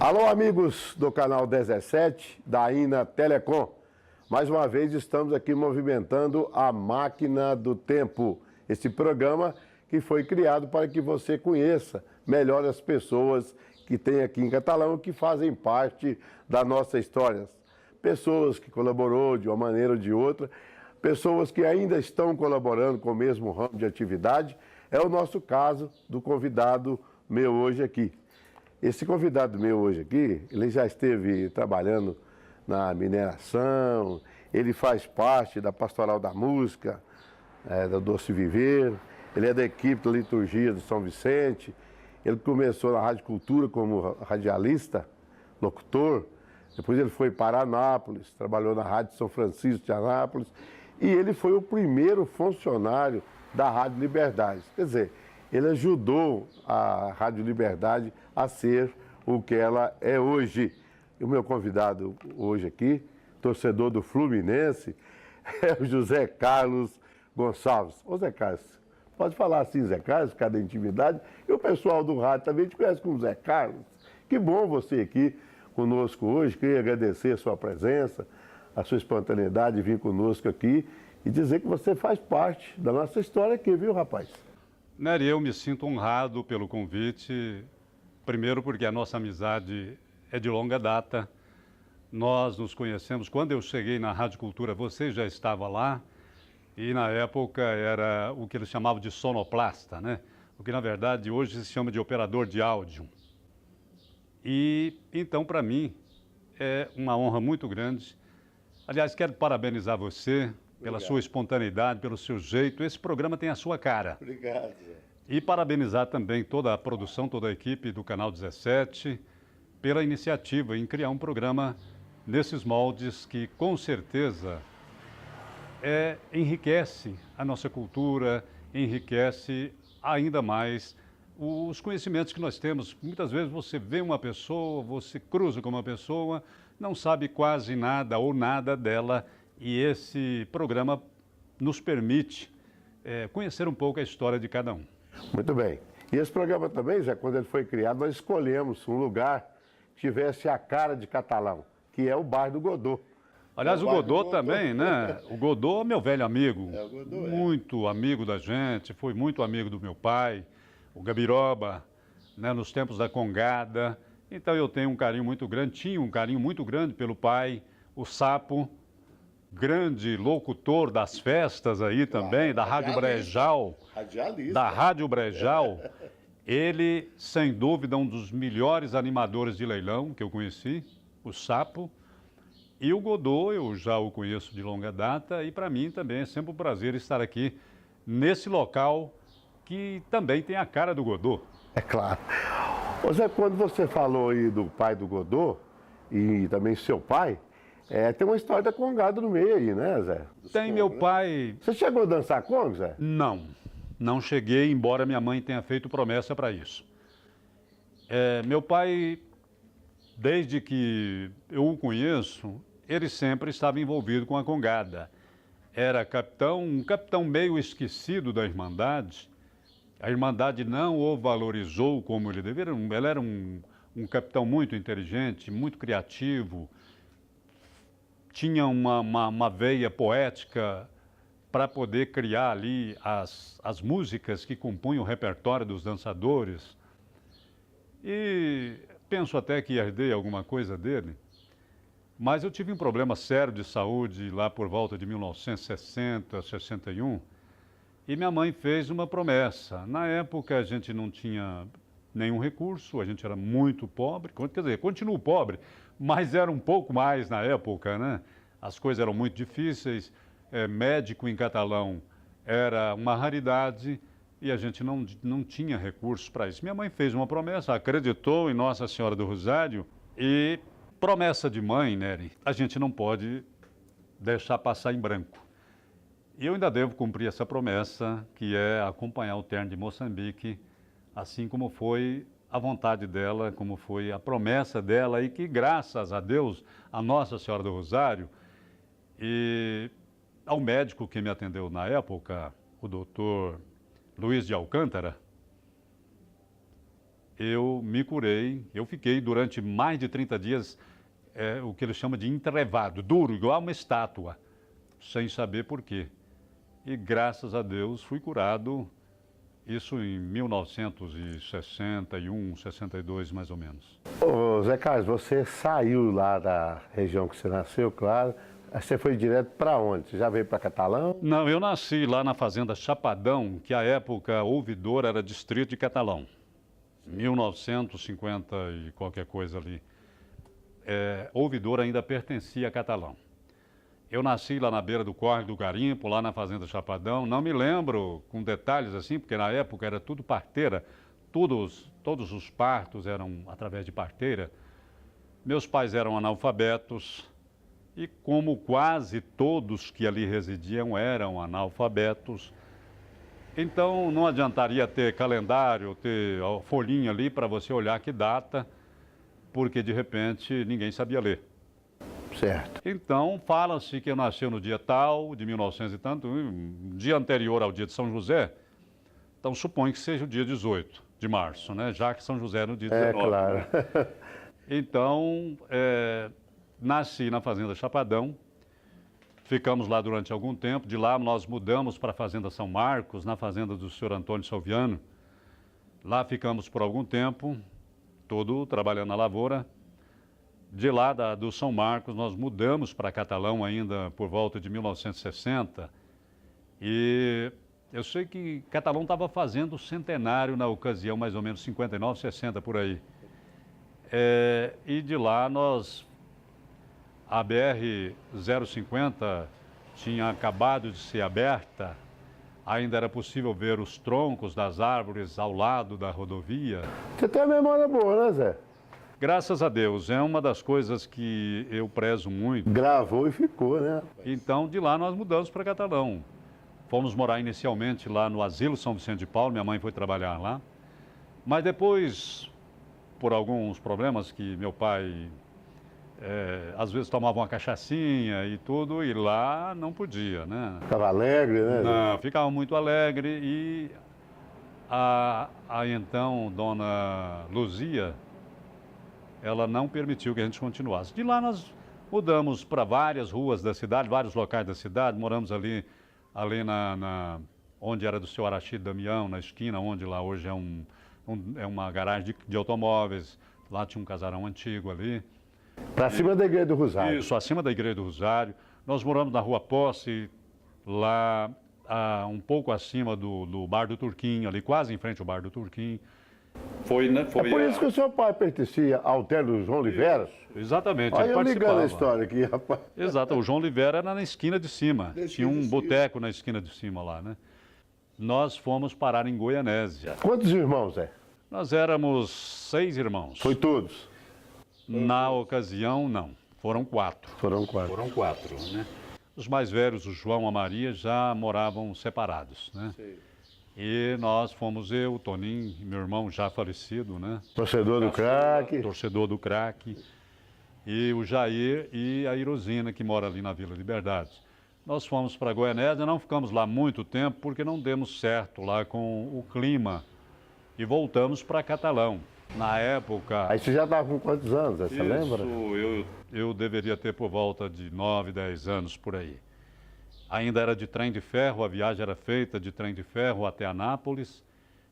Alô, amigos do canal 17 da INA Telecom. Mais uma vez estamos aqui movimentando a máquina do tempo. Esse programa que foi criado para que você conheça melhor as pessoas que tem aqui em Catalão e que fazem parte da nossa história. Pessoas que colaborou de uma maneira ou de outra, pessoas que ainda estão colaborando com o mesmo ramo de atividade. É o nosso caso do convidado meu hoje aqui. Esse convidado meu hoje aqui, ele já esteve trabalhando na mineração, ele faz parte da Pastoral da Música, do Doce Viver, ele é da equipe da liturgia do São Vicente, ele começou na Rádio Cultura como radialista, locutor, depois ele foi para Anápolis, trabalhou na Rádio São Francisco de Anápolis, e ele foi o primeiro funcionário da Rádio Liberdade. Quer dizer, ele ajudou a Rádio Liberdade a ser o que ela é hoje. E o meu convidado hoje aqui, torcedor do Fluminense, é o José Carlos Gonçalves. Ô Zé Carlos, pode falar assim, Zé Carlos, por causa da intimidade. E o pessoal do rádio também te conhece como Zé Carlos. Que bom você aqui conosco hoje. Queria agradecer a sua presença, a sua espontaneidade de vir conosco aqui e dizer que você faz parte da nossa história aqui, viu, rapaz? Nery, eu me sinto honrado pelo convite, primeiro porque a nossa amizade é de longa data. Nós nos conhecemos, quando eu cheguei na Rádio Cultura, você já estava lá, e na época era o que eles chamavam de sonoplasta, né? O que na verdade hoje se chama de operador de áudio. E então para mim é uma honra muito grande. Aliás, quero parabenizar você pela sua espontaneidade, pelo seu jeito. Esse programa tem a sua cara. Obrigado, Zé. E parabenizar também toda a produção, toda a equipe do Canal 17 pela iniciativa em criar um programa nesses moldes que, com certeza, enriquece a nossa cultura, enriquece ainda mais os conhecimentos que nós temos. Muitas vezes você vê uma pessoa, você cruza com uma pessoa, não sabe quase nada ou nada dela, e esse programa nos permite conhecer um pouco a história de cada um. Muito bem. E esse programa também, Zé, quando ele foi criado, nós escolhemos um lugar que tivesse a cara de Catalão, que é o bairro do Godô. Aliás, o Godô também, né? O Godô é meu velho amigo, o Godô muito amigo da gente, foi muito amigo do meu pai, o Gabiroba, né, nos tempos da Congada. Então eu tenho um carinho muito grande, tinha um carinho muito grande pelo pai, o Sapo, grande locutor das festas aí também, da Rádio Brejal, da Rádio Brejal. Ele, sem dúvida, um dos melhores animadores de leilão que eu conheci, o Sapo. E o Godô, eu já o conheço de longa data, e para mim também é sempre um prazer estar aqui nesse local que também tem a cara do Godô. É claro. Ô Zé, quando você falou aí do pai do Godô e também seu pai, tem uma história da Congada no meio aí, né, Zé? Tem meu pai... Você chegou a dançar Congo, Zé? Não cheguei, embora minha mãe tenha feito promessa para isso. Meu pai, desde que eu o conheço, ele sempre estava envolvido com a Congada. Era um capitão meio esquecido da Irmandade. A Irmandade não o valorizou como ele deveria. Ele era um capitão muito inteligente, muito criativo, tinha uma veia poética para poder criar ali as músicas que compunham o repertório dos dançadores. E penso até que herdei alguma coisa dele. Mas eu tive um problema sério de saúde lá por volta de 1960, 61, e minha mãe fez uma promessa. Na época a gente não tinha nenhum recurso, a gente era muito pobre, quer dizer, continuo pobre, mas era um pouco mais na época, né? As coisas eram muito difíceis, médico em Catalão era uma raridade e a gente não tinha recursos para isso. Minha mãe fez uma promessa, acreditou em Nossa Senhora do Rosário e promessa de mãe, Nery, a gente não pode deixar passar em branco. E eu ainda devo cumprir essa promessa, que é acompanhar o terno de Moçambique, assim como foi a vontade dela, como foi a promessa dela, e que graças a Deus, a Nossa Senhora do Rosário, e ao médico que me atendeu na época, o doutor Luiz de Alcântara, eu me curei, eu fiquei durante mais de 30 dias, o que eles chamam de entrevado, duro, igual uma estátua, sem saber por quê. E graças a Deus fui curado, isso em 1961, 62 mais ou menos. Ô, Zé Carlos, você saiu lá da região que você nasceu, claro. Você foi direto para onde? Você já veio para Catalão? Não, eu nasci lá na fazenda Chapadão, que à época Ouvidor era distrito de Catalão. 1950 e qualquer coisa ali. Ouvidor ainda pertencia a Catalão. Eu nasci lá na beira do Córrego do Garimpo, lá na fazenda Chapadão. Não me lembro com detalhes assim, porque na época era tudo parteira. Todos os partos eram através de parteira. Meus pais eram analfabetos e, como quase todos que ali residiam eram analfabetos, então não adiantaria ter calendário, ter a folhinha ali para você olhar que data, porque de repente ninguém sabia ler. Certo. Então, fala-se que eu nasci no dia tal, de 1900 e tanto, um dia anterior ao dia de São José, então supõe que seja o dia 18 de março, né? Já que São José é no dia 19. Claro. Né? Então, nasci na fazenda Chapadão, ficamos lá durante algum tempo, de lá nós mudamos para a fazenda São Marcos, na fazenda do senhor Antônio Salviano. Lá ficamos por algum tempo, todo trabalhando na lavoura. De lá do São Marcos, nós mudamos para Catalão ainda por volta de 1960. E eu sei que Catalão estava fazendo o centenário na ocasião, mais ou menos 59, 60 por aí. E de lá a BR-050 tinha acabado de ser aberta, ainda era possível ver os troncos das árvores ao lado da rodovia. Você tem uma memória boa, né, Zé? Graças a Deus, é uma das coisas que eu prezo muito. Gravou e ficou, né? Então, de lá nós mudamos para Catalão. Fomos morar inicialmente lá no Asilo São Vicente de Paulo, minha mãe foi trabalhar lá. Mas depois, por alguns problemas que meu pai, às vezes tomava uma cachaçinha e tudo, e lá não podia, né? Ficava alegre, né? Não, ficava muito alegre e a então dona Luzia, ela não permitiu que a gente continuasse. De lá nós mudamos para várias ruas da cidade, vários locais da cidade, moramos ali onde era do seu Araxide Damião, na esquina, onde lá hoje é uma garagem de automóveis, lá tinha um casarão antigo ali. Para cima da Igreja do Rosário. Isso, acima da Igreja do Rosário. Nós moramos na Rua Posse, lá um pouco acima do Bar do Turquinho, ali quase em frente ao Bar do Turquinho. É por isso que o seu pai pertencia ao hotel do João Oliveira? Exatamente, Olha ele eu participava. ligando a história aqui, rapaz. Exato, o João Oliveira era na esquina de cima, tinha um boteco na esquina de cima lá, né? Nós fomos parar em Goianésia. Quantos irmãos, Zé? Nós éramos 6 irmãos. Foi todos? Na ocasião, não, foram 4. Foram 4. Foram 4, né? Os mais velhos, o João e a Maria, já moravam separados, né? Sim. E nós fomos eu, o Toninho, meu irmão já falecido, né? Torcedor do craque. Torcedor do craque. E o Jair e a Irosina, que mora ali na Vila Liberdade. Nós fomos para Goianésia, não ficamos lá muito tempo, porque não demos certo lá com o clima. E voltamos para Catalão. Na época... Aí você já estava com quantos anos, você lembra? Eu deveria ter por volta de 9, 10 anos, por aí. Ainda era de trem de ferro, a viagem era feita de trem de ferro até Anápolis.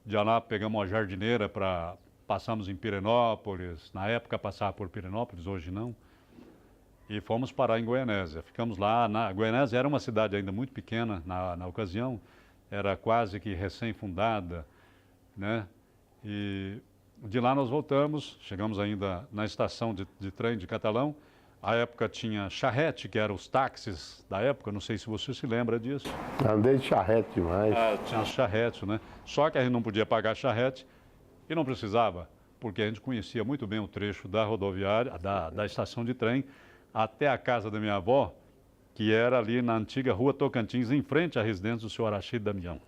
De Anápolis pegamos uma jardineira passamos em Pirenópolis. Na época passava por Pirenópolis, hoje não. E fomos parar em Goianésia. Ficamos lá. Goianésia era uma cidade ainda muito pequena na ocasião. Era quase que recém-fundada, né? E de lá nós voltamos, chegamos ainda na estação de trem de Catalão. À época tinha charrete, que eram os táxis da época, não sei se você se lembra disso. Andei de charrete demais. Tinha charrete, né? Só que a gente não podia pagar charrete e não precisava, porque a gente conhecia muito bem o trecho da rodoviária, da estação de trem, até a casa da minha avó, que era ali na antiga Rua Tocantins, em frente à residência do senhor Araxide Damião.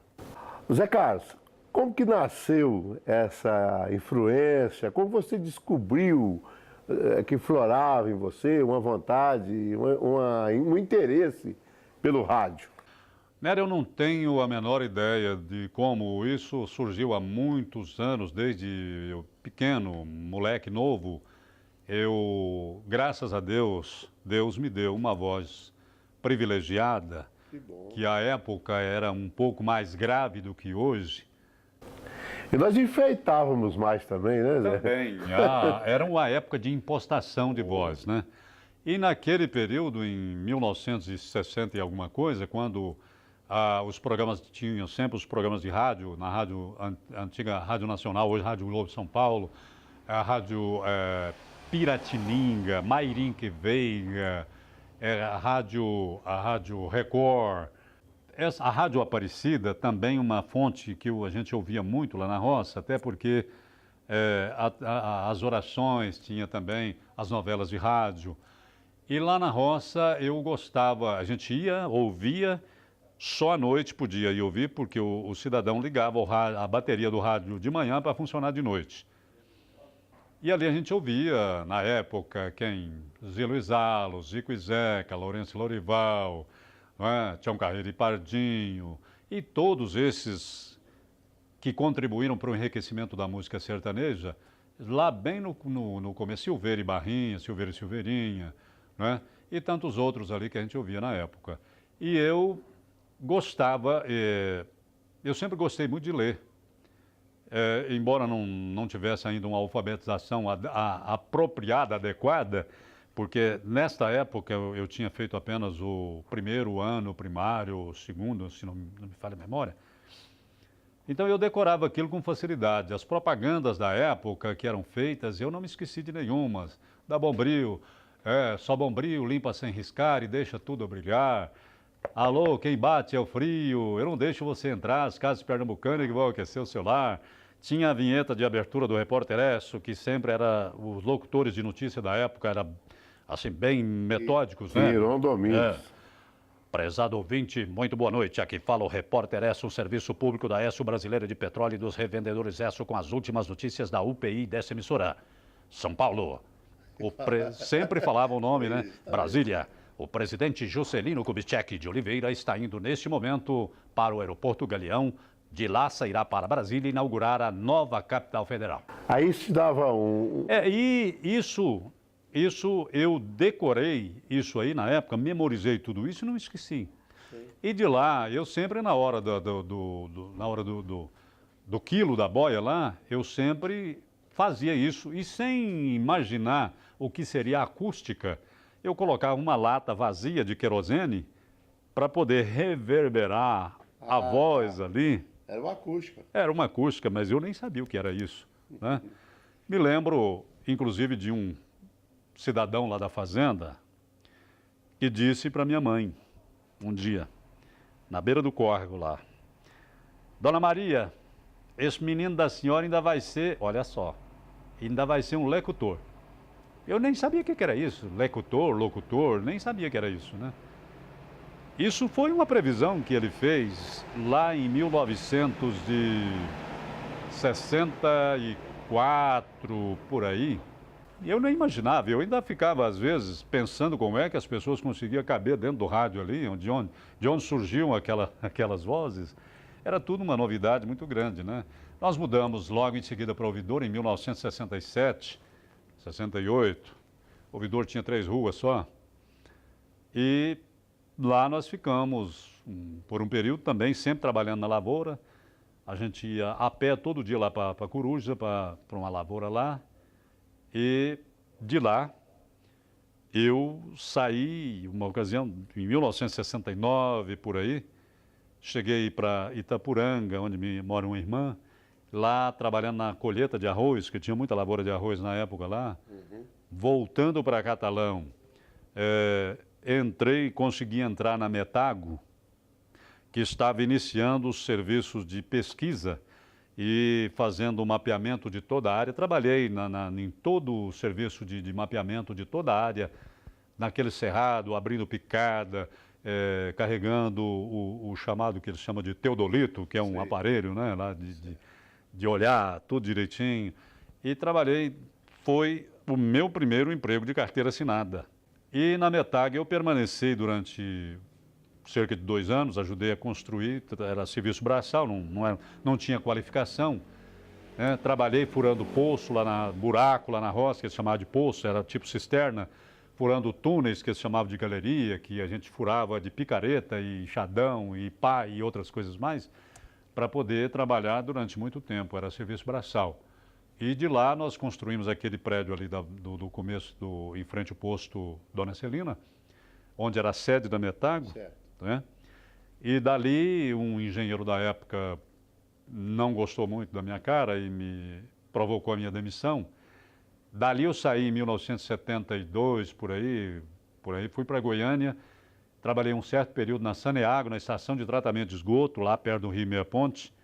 Zé Carlos, como que nasceu essa influência? Como você descobriu que florava em você uma vontade, um interesse pelo rádio? Nery, eu não tenho a menor ideia de como isso surgiu há muitos anos, desde eu pequeno, moleque novo. Eu, graças a Deus, Deus me deu uma voz privilegiada, Que bom. que à época era um pouco mais grave do que hoje. E nós enfeitávamos mais também, né, Zé? Também. Era uma época de impostação de voz, né? E naquele período, em 1960 e alguma coisa, quando os programas tinham sempre os programas de rádio, na rádio, antiga Rádio Nacional, hoje Rádio Globo de São Paulo, a Rádio Piratininga, Mairinque Veiga, a Rádio Record, a Rádio Aparecida, também uma fonte que a gente ouvia muito lá na roça, até porque as orações, tinha também as novelas de rádio. E lá na roça eu gostava, a gente ia, ouvia, só à noite podia ir ouvir, porque o cidadão ligava a bateria do rádio de manhã para funcionar de noite. E ali a gente ouvia, na época, Zé Luiz Alves, Zico e Zeca, Lourenço e Lorival, Tião Carreiro e Pardinho, e todos esses que contribuíram para o enriquecimento da música sertaneja, lá bem no começo, Silveira e Barrinha, Silveira e Silveirinha, né? E tantos outros ali que a gente ouvia na época. E eu gostava, eu sempre gostei muito de ler. Embora não tivesse ainda uma alfabetização apropriada, adequada, porque nesta época eu tinha feito apenas o primeiro ano primário, o segundo, se não me falha a memória. Então eu decorava aquilo com facilidade. As propagandas da época que eram feitas, eu não me esqueci de nenhuma. Da Bombril, só Bombril limpa sem riscar e deixa tudo a brilhar. Alô, quem bate é o frio, eu não deixo você entrar, as casas pernambucanas que vão aquecer o seu lar. Tinha a vinheta de abertura do Repórter Esso, que sempre era, os locutores de notícia da época eram, assim, bem metódicos, né? Iron Domingos. Prezado ouvinte, muito boa noite. Aqui fala o Repórter Esso, o serviço público da Esso Brasileira de Petróleo e dos revendedores Esso, com as últimas notícias da UPI dessa emissora. São Paulo. Sempre falava o nome, né? Brasília. O presidente Juscelino Kubitschek de Oliveira está indo neste momento para o aeroporto Galeão. De lá sairá para Brasília inaugurar a nova capital federal. Aí se dava um... E isso eu decorei isso aí na época, memorizei tudo isso e não esqueci. Sim. E de lá, eu sempre na hora do quilo da boia lá, eu sempre fazia isso. E sem imaginar o que seria a acústica, eu colocava uma lata vazia de querosene para poder reverberar a voz ali. Era uma acústica. Era uma acústica, mas eu nem sabia o que era isso, né? Me lembro, inclusive, de um cidadão lá da fazenda que disse para minha mãe, um dia, na beira do córrego lá: Dona Maria, esse menino da senhora ainda vai ser, olha só, ainda vai ser um locutor. Eu nem sabia o que era isso, locutor, nem sabia que era isso, né? Isso foi uma previsão que ele fez lá em 1964, por aí. E eu nem imaginava, eu ainda ficava, às vezes, pensando como é que as pessoas conseguiam caber dentro do rádio ali, de onde surgiam aquelas vozes. Era tudo uma novidade muito grande, né? Nós mudamos logo em seguida para Ouvidor, em 1967, 68. Ouvidor tinha 3 ruas só. E lá nós ficamos por um período também, sempre trabalhando na lavoura. A gente ia a pé todo dia lá para Coruja, para uma lavoura lá. E de lá eu saí, uma ocasião, em 1969, por aí. Cheguei para Itapuranga, onde mora uma irmã. Lá trabalhando na colheita de arroz, que tinha muita lavoura de arroz na época lá. Voltando para Catalão, consegui entrar na Metago, que estava iniciando os serviços de pesquisa e fazendo o mapeamento de toda a área. Trabalhei em todo o serviço de mapeamento de toda a área, naquele cerrado, abrindo picada, carregando o chamado que eles chamam de teodolito, que é um aparelho, né, lá de olhar tudo direitinho. E trabalhei, foi o meu primeiro emprego de carteira assinada. E na Metag eu permaneci durante cerca de 2 anos, ajudei a construir, era serviço braçal, não tinha qualificação. Né? Trabalhei furando poço, buraco lá na roça, que eles chamavam de poço, era tipo cisterna, furando túneis, que eles chamavam de galeria, que a gente furava de picareta e enxadão e pá e outras coisas mais, para poder trabalhar durante muito tempo, era serviço braçal. E de lá nós construímos aquele prédio ali do começo, em frente ao posto Dona Celina, onde era a sede da Metago. Né? E dali um engenheiro da época não gostou muito da minha cara e me provocou a minha demissão. Dali eu saí em 1972, por aí fui para Goiânia, trabalhei um certo período na Saneago, na estação de tratamento de esgoto, lá perto do Rio Meia Ponte.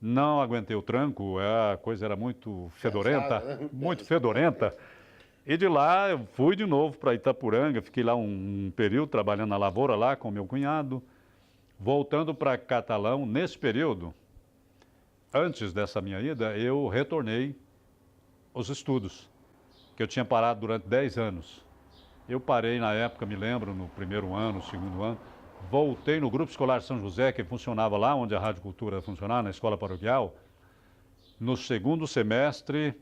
Não aguentei o tranco, a coisa era muito fedorenta, muito fedorenta. E de lá eu fui de novo para Itapuranga, fiquei lá um período trabalhando na lavoura lá com meu cunhado. Voltando para Catalão, nesse período, antes dessa minha ida, eu retornei aos estudos, que eu tinha parado durante 10 anos. Eu parei na época, me lembro, no primeiro ano, no segundo ano, voltei no Grupo Escolar São José, que funcionava lá onde a Rádio Cultura funcionava, na escola paroquial. No segundo semestre,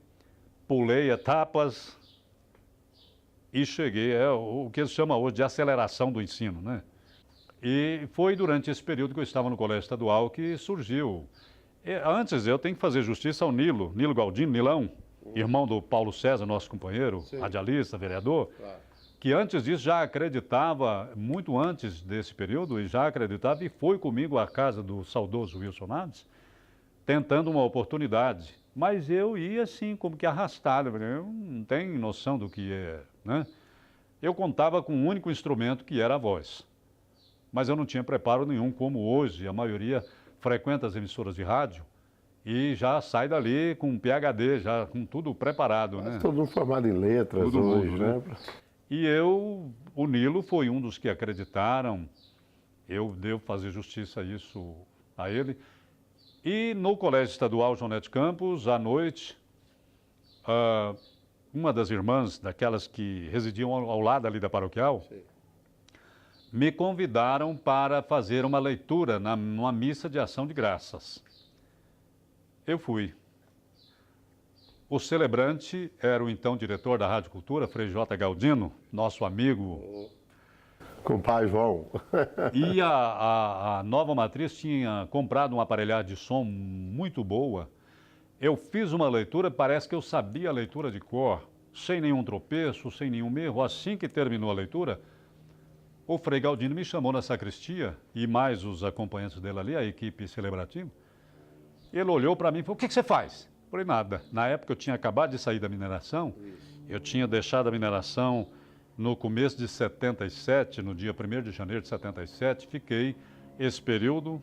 pulei etapas e cheguei, o que eles chamam hoje de aceleração do ensino, né? E foi durante esse período que eu estava no Colégio Estadual que surgiu. Antes, eu tenho que fazer justiça ao Nilo Galdino, Nilão, irmão do Paulo César, nosso companheiro, radialista, vereador, claro, que antes disso já acreditava, muito antes desse período, e já acreditava e foi comigo à casa do saudoso Wilson Naves, tentando uma oportunidade. Mas eu ia assim, como que arrastado, eu não tenho noção do que é, né? Eu contava com um único instrumento, que era a voz. Mas eu não tinha preparo nenhum, como hoje a maioria frequenta as emissoras de rádio e já sai dali com um PhD, já com tudo preparado, né? Todo mundo formado em letras tudo hoje, né? E o Nilo foi um dos que acreditaram, eu devo fazer justiça a ele. E no Colégio Estadual João Neto Campos, à noite, uma das irmãs, daquelas que residiam ao lado ali da paroquial, sim, me convidaram para fazer uma leitura numa missa de ação de graças. Eu fui. O celebrante era o então diretor da Rádio Cultura, Frei J. Galdino, nosso amigo. Com o pai João. E a Nova Matriz tinha comprado uma aparelhagem de som muito boa. Eu fiz uma leitura, parece que eu sabia a leitura de cor, sem nenhum tropeço, sem nenhum erro. Assim que terminou a leitura, o Frei Galdino me chamou na sacristia, e mais os acompanhantes dele ali, a equipe celebrativa. Ele olhou para mim e falou: o que você faz? Eu falei: nada. Na época eu tinha acabado de sair da mineração, eu tinha deixado a mineração no começo de 77, no dia 1º de janeiro de 77, fiquei esse período,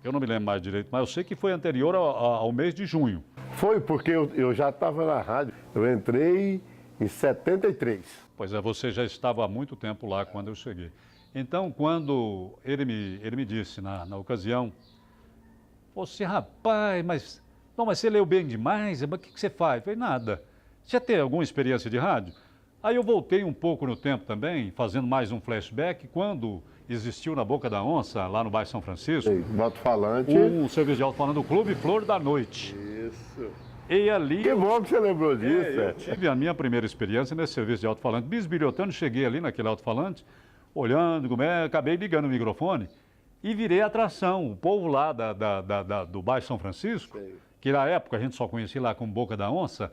eu não me lembro mais direito, mas eu sei que foi anterior ao mês de junho. Foi porque eu já estava na rádio, eu entrei em 73. Pois é, você já estava há muito tempo lá quando eu cheguei. Então, quando ele me disse na ocasião, você, rapaz, mas você leu bem demais, mas o que você faz? Eu falei: nada. Você já tem alguma experiência de rádio? Aí eu voltei um pouco no tempo também, fazendo mais um flashback, quando existiu na Boca da Onça, lá no bairro São Francisco, alto-falante, um serviço de alto-falante do Clube Flor da Noite. Isso. E ali... Que bom que você lembrou disso. Eu tive a minha primeira experiência nesse serviço de alto-falante. Bisbilhotando, cheguei ali naquele alto-falante, olhando, acabei ligando o microfone e virei atração. O povo lá do bairro São Francisco, que na época a gente só conhecia lá como Boca da Onça,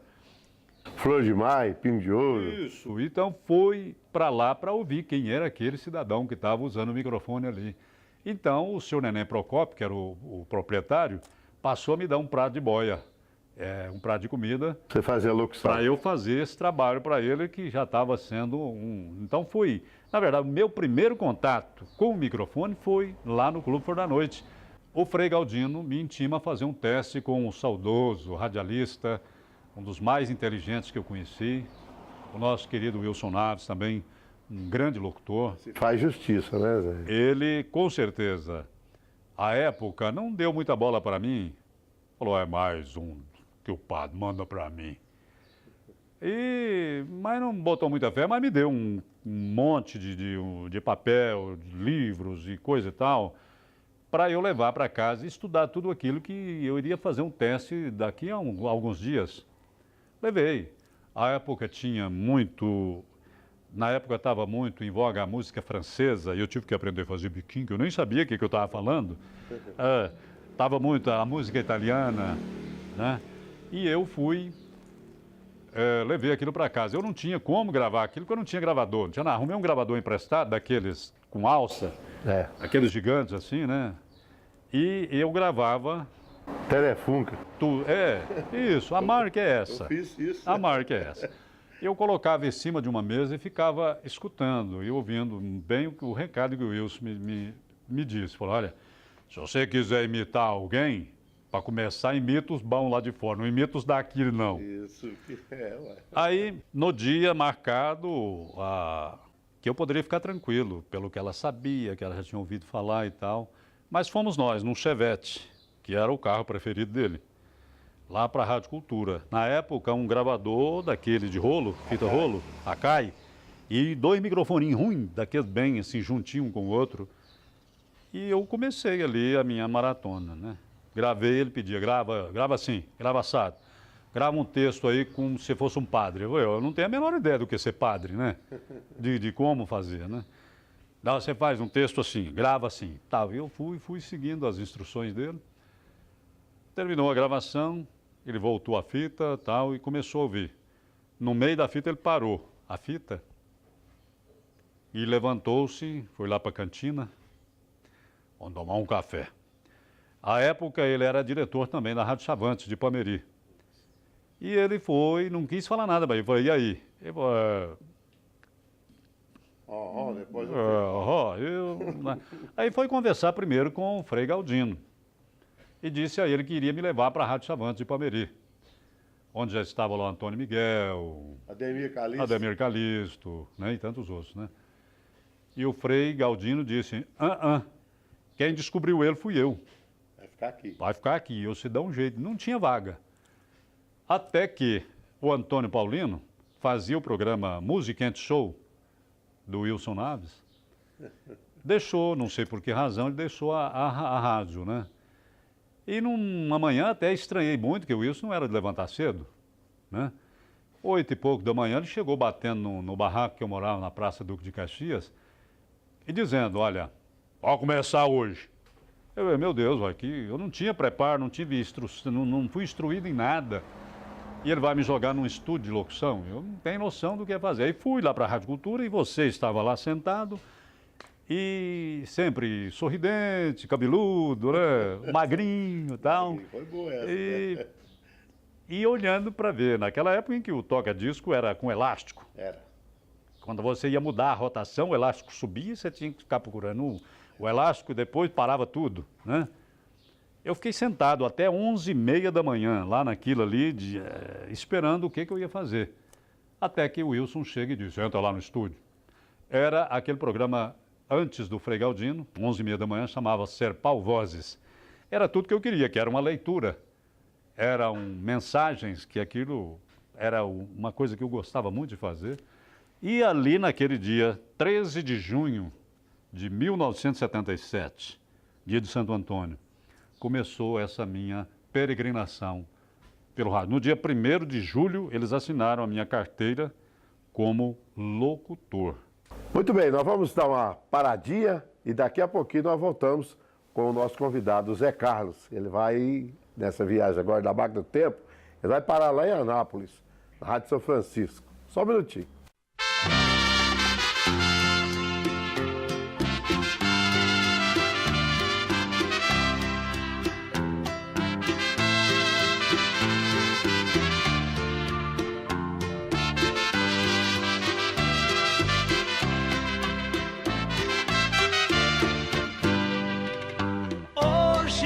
Flor de Maio, Pingo de Ouro. Isso, então foi para lá para ouvir quem era aquele cidadão que estava usando o microfone ali. Então o senhor Neném Procópio, que era o proprietário, passou a me dar um prato de boia, um prato de comida. Você fazia locução? Para eu fazer esse trabalho para ele, que já estava sendo Então foi, na verdade, o meu primeiro contato com o microfone foi lá no Clube Flor da Noite. O Frei Galdino me intima a fazer um teste com o saudoso radialista, um dos mais inteligentes que eu conheci, o nosso querido Wilson Naves, também um grande locutor. Faz justiça, né, Zé? Ele, com certeza, à época, não deu muita bola para mim. Falou: é mais um que o padre manda para mim. Mas não botou muita fé, mas me deu um monte de papel, de livros e coisa e tal, para eu levar para casa e estudar tudo aquilo que eu iria fazer um teste daqui a alguns dias. Levei. A época tinha muito... Na época estava muito em voga a música francesa e eu tive que aprender a fazer biquinho, que eu nem sabia o que eu estava falando. Estava muito a música italiana, né? E eu fui... levei aquilo para casa. Eu não tinha como gravar aquilo, porque eu não tinha gravador. Não tinha nada. Arrumei um gravador emprestado, daqueles com alça, aqueles gigantes assim, né? E eu gravava... Telefunca. Isso, a marca é essa. Eu fiz isso. A marca é essa. Eu colocava em cima de uma mesa e ficava escutando e ouvindo bem o recado que o Wilson me disse. Falou, olha, se você quiser imitar alguém... Para começar, imita os bons lá de fora, não imita os daqui, não. Isso, ué. Aí, no dia marcado, que eu poderia ficar tranquilo, pelo que ela sabia, que ela já tinha ouvido falar e tal. Mas fomos nós, num Chevette, que era o carro preferido dele, lá para a Rádio Cultura. Na época, um gravador daquele de rolo, fita rolo, Akai, e 2 microfoninhos ruins, daqueles bem assim, juntinho um com o outro. E eu comecei ali a minha maratona, né? Gravei, ele pedia, grava assim, grava assado. Grava um texto aí como se fosse um padre. Eu não tenho a menor ideia do que ser padre, né? De como fazer, né? Não, você faz um texto assim, grava assim. Tá, eu fui seguindo as instruções dele. Terminou a gravação, ele voltou a fita tal, e começou a ouvir. No meio da fita ele parou a fita e levantou-se, foi lá para a cantina, vamos tomar um café. À época, ele era diretor também da Rádio Chavantes, de Ipameri. E ele foi, não quis falar nada, mas ele falou, e aí? Ele falou, depois Aí foi conversar primeiro com o Frei Galdino. E disse a ele que iria me levar para a Rádio Chavantes, de Ipameri. Onde já estava lá o Antônio Miguel, Ademir Calisto, né, e tantos outros, né? E o Frei Galdino disse, quem descobriu ele fui eu. Vai ficar aqui, eu se dá um jeito. Não tinha vaga. Até que o Antônio Paulino fazia o programa Music and Show do Wilson Naves. Deixou, não sei por que razão, ele deixou a rádio, né? E numa manhã até estranhei muito, que o Wilson não era de levantar cedo, né? 8 e pouco da manhã ele chegou batendo no barraco que eu morava na Praça Duque de Caxias e dizendo, olha, pode começar hoje. Meu Deus, aqui eu não tinha preparo, não tive não fui instruído em nada. E ele vai me jogar num estúdio de locução? Eu não tenho noção do que é fazer. Aí fui lá para a Rádio Cultura e você estava lá sentado e sempre sorridente, cabeludo, né? Magrinho e tal. Foi boa essa. E olhando para ver, naquela época em que o toca-disco era com elástico. Era. Quando você ia mudar a rotação, o elástico subia, você tinha que ficar procurando o elástico e depois parava tudo, né? Eu fiquei sentado até 11h30 da manhã, lá naquilo ali, esperando o que eu ia fazer. Até que o Wilson chega e diz, entra lá no estúdio. Era aquele programa antes do Frei Galdino, 11h30 da manhã, chamava Serpal Vozes. Era tudo que eu queria, que era uma leitura. Eram mensagens, que aquilo era uma coisa que eu gostava muito de fazer. E ali naquele dia, 13 de junho de 1977, dia de Santo Antônio, começou essa minha peregrinação pelo rádio. No dia 1º de julho, eles assinaram a minha carteira como locutor. Muito bem, nós vamos dar uma paradinha e daqui a pouquinho nós voltamos com o nosso convidado, o Zé Carlos. Ele vai, nessa viagem agora da Máquina do Tempo, ele vai parar lá em Anápolis, na Rádio São Francisco. Só um minutinho.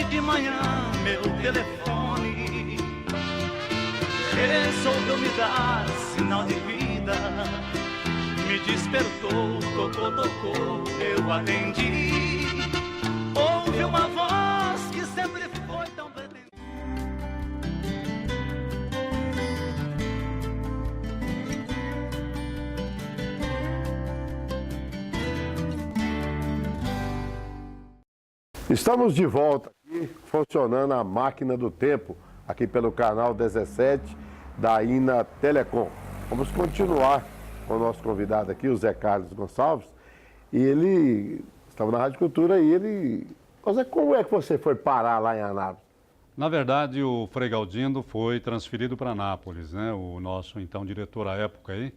De manhã meu telefone resolveu me dar sinal de vida, me despertou, tocou, eu atendi, ouvi uma voz que sempre foi tão pretendida. Estamos de volta aqui, funcionando a máquina do tempo, aqui pelo canal 17 da INA Telecom. Vamos continuar com o nosso convidado aqui, o Zé Carlos Gonçalves, e ele estava na Rádio Cultura e ele... Zé, como é que você foi parar lá em Anápolis? Na verdade, o Frei Gaudindo foi transferido para Anápolis, né? O nosso, então, diretor à época aí,